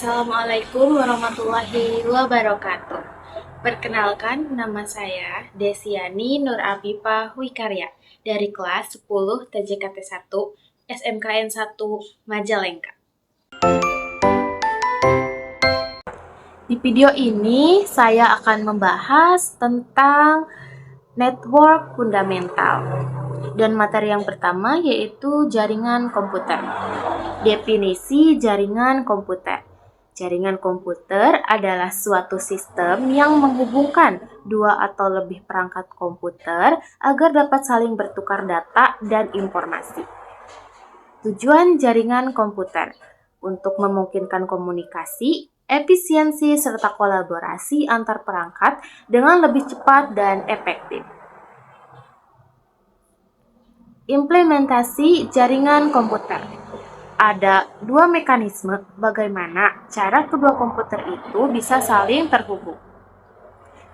Assalamualaikum warahmatullahi wabarakatuh. Perkenalkan, nama saya Desiani Nur Afifah Wikarya dari kelas 10 TJKT 1 SMKN 1 Majalengka. Di video ini saya akan membahas tentang network fundamental. Dan materi yang pertama yaitu jaringan komputer. Definisi jaringan komputer. Jaringan komputer adalah suatu sistem yang menghubungkan dua atau lebih perangkat komputer agar dapat saling bertukar data dan informasi. Tujuan jaringan komputer untuk memungkinkan komunikasi, efisiensi, serta kolaborasi antar perangkat dengan lebih cepat dan efektif. Implementasi jaringan komputer. Ada dua mekanisme bagaimana cara kedua komputer itu bisa saling terhubung.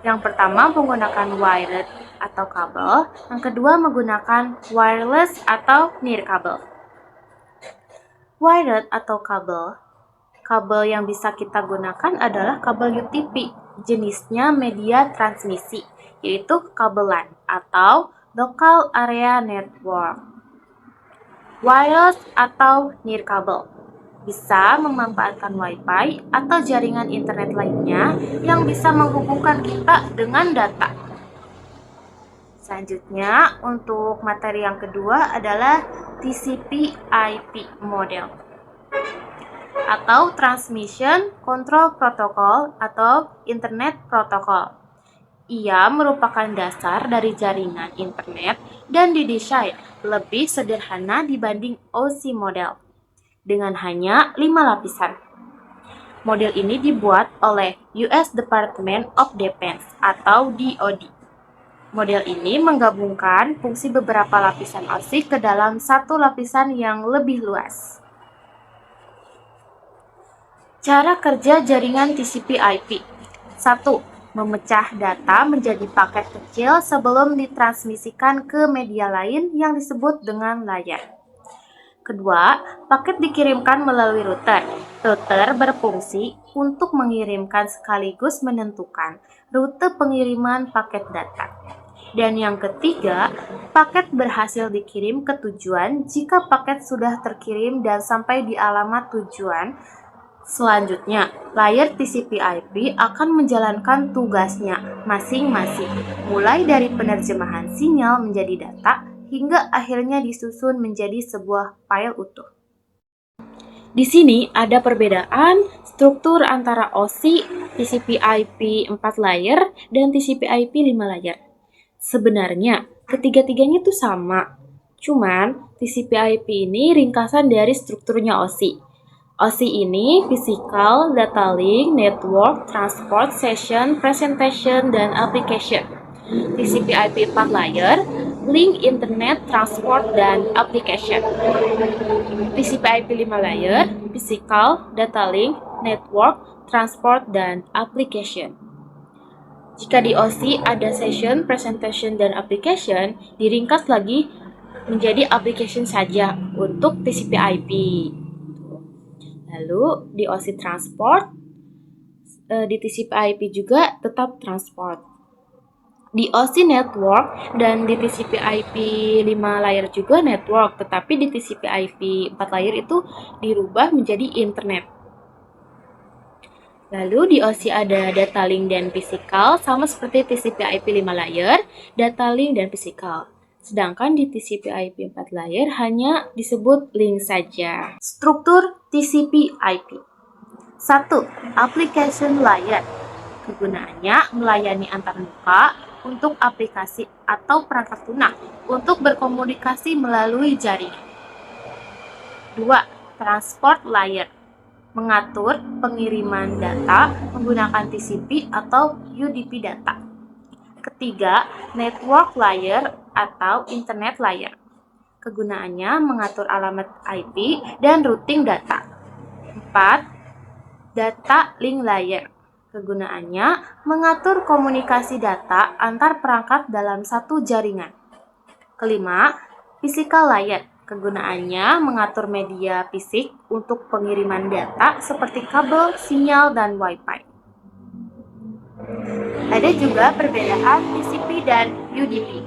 Yang pertama menggunakan wired atau kabel, yang kedua menggunakan wireless atau nirkabel. Wired atau kabel yang bisa kita gunakan adalah kabel UTP, jenisnya media transmisi, yaitu kabel LAN atau Local Area Network. Wireless atau nirkabel bisa memanfaatkan Wi-Fi atau jaringan internet lainnya yang bisa menghubungkan kita dengan data. Selanjutnya, untuk materi yang kedua adalah TCP/IP model atau Transmission Control Protocol atau Internet Protocol. Ia merupakan dasar dari jaringan internet dan didesain lebih sederhana dibanding OSI model dengan hanya 5 lapisan. Model ini dibuat oleh US Department of Defense atau DoD. Model ini menggabungkan fungsi beberapa lapisan OSI ke dalam satu lapisan yang lebih luas. Cara kerja jaringan TCP/IP. 1. Memecah data menjadi paket kecil sebelum ditransmisikan ke media lain yang disebut dengan layar. Kedua, paket dikirimkan melalui router. Router berfungsi untuk mengirimkan sekaligus menentukan rute pengiriman paket data. Dan yang ketiga, paket berhasil dikirim ke tujuan jika paket sudah terkirim dan sampai di alamat tujuan. Selanjutnya, layar TCP/IP akan menjalankan tugasnya masing-masing, mulai dari penerjemahan sinyal menjadi data hingga akhirnya disusun menjadi sebuah file utuh. Di sini ada perbedaan struktur antara OSI, TCP/IP 4 layer, dan TCP/IP 5 layer. Sebenarnya, ketiga-tiganya itu sama. Cuman, TCP/IP ini ringkasan dari strukturnya OSI. OSI ini Physical, Data Link, Network, Transport, Session, Presentation, dan Application. TCP/IP 4 layer, Link, Internet, Transport, dan Application. TCP/IP 5 layer, Physical, Data Link, Network, Transport, dan Application. Jika di OSI ada Session, Presentation, dan Application, diringkas lagi menjadi Application saja untuk TCP/IP. Lalu di OSI transport, di TCP/IP juga tetap transport. Di OSI network dan di TCP/IP 5 layer juga network, tetapi di TCP/IP 4 layer itu dirubah menjadi internet. Lalu di OSI ada data link dan physical, sama seperti TCP/IP 5 layer, data link dan physical. Sedangkan di TCP/IP 4 layer hanya disebut link saja. Struktur TCP/IP. 1. Application layer. Kegunaannya melayani antarmuka untuk aplikasi atau perangkat lunak untuk berkomunikasi melalui jaringan. 2. Transport layer. Mengatur pengiriman data menggunakan TCP atau UDP data. Ketiga, network layer atau internet layer. Kegunaannya mengatur alamat IP dan routing data. 4. Data link layer. Kegunaannya mengatur komunikasi data antar perangkat dalam satu jaringan. Kelima, physical layer. Kegunaannya mengatur media fisik untuk pengiriman data seperti kabel, sinyal, dan Wi-Fi. Ada juga perbedaan TCP dan UDP.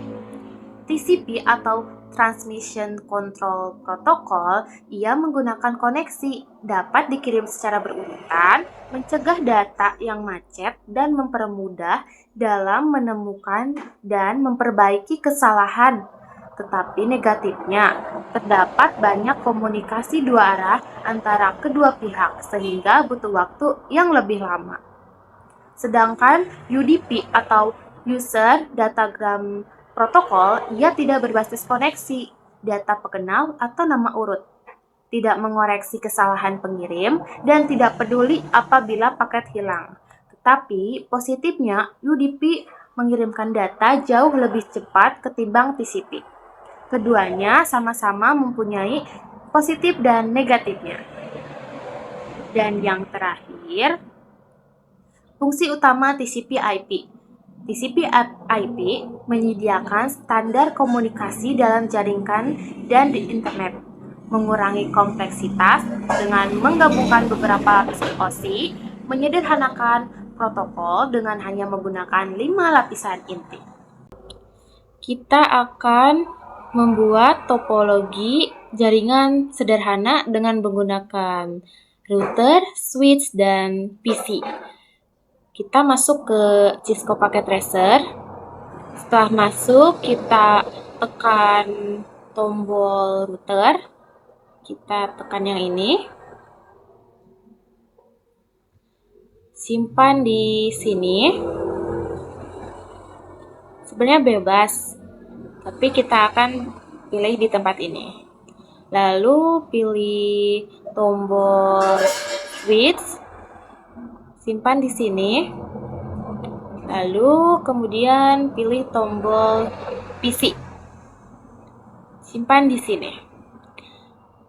TCP atau Transmission Control Protocol, ia menggunakan koneksi, dapat dikirim secara berurutan, mencegah data yang macet, dan mempermudah dalam menemukan dan memperbaiki kesalahan. Tetapi negatifnya, terdapat banyak komunikasi dua arah antara kedua pihak, sehingga butuh waktu yang lebih lama. Sedangkan UDP atau User Datagram Protokol, ia tidak berbasis koneksi, data pengenal atau nama urut, tidak mengoreksi kesalahan pengirim, dan tidak peduli apabila paket hilang. Tetapi positifnya, UDP mengirimkan data jauh lebih cepat ketimbang TCP. Keduanya sama-sama mempunyai positif dan negatifnya. Dan yang terakhir, fungsi utama TCP/IP. TCP/IP menyediakan standar komunikasi dalam jaringan dan di internet, mengurangi kompleksitas dengan menggabungkan beberapa lapis OSI, menyederhanakan protokol dengan hanya menggunakan 5 lapisan inti. Kita akan membuat topologi jaringan sederhana dengan menggunakan router, switch, dan PC. Kita masuk ke Cisco Packet Tracer. Setelah masuk, kita tekan tombol router. Kita tekan yang ini. Simpan di sini. Sebenarnya bebas, tapi kita akan pilih di tempat ini. Lalu pilih tombol switch. Simpan di sini. Lalu kemudian pilih tombol PC. Simpan di sini.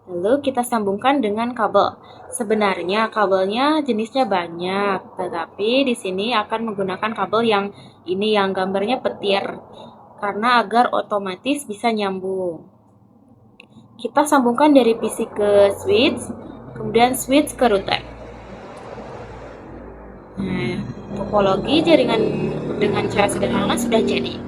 Lalu kita sambungkan dengan kabel. Sebenarnya kabelnya jenisnya banyak, tetapi di sini akan menggunakan kabel yang ini yang gambarnya petir, karena agar otomatis bisa nyambung. Kita sambungkan dari PC ke switch, kemudian switch ke router. Nah, topologi jaringan dengan cara sederhana sudah jadi.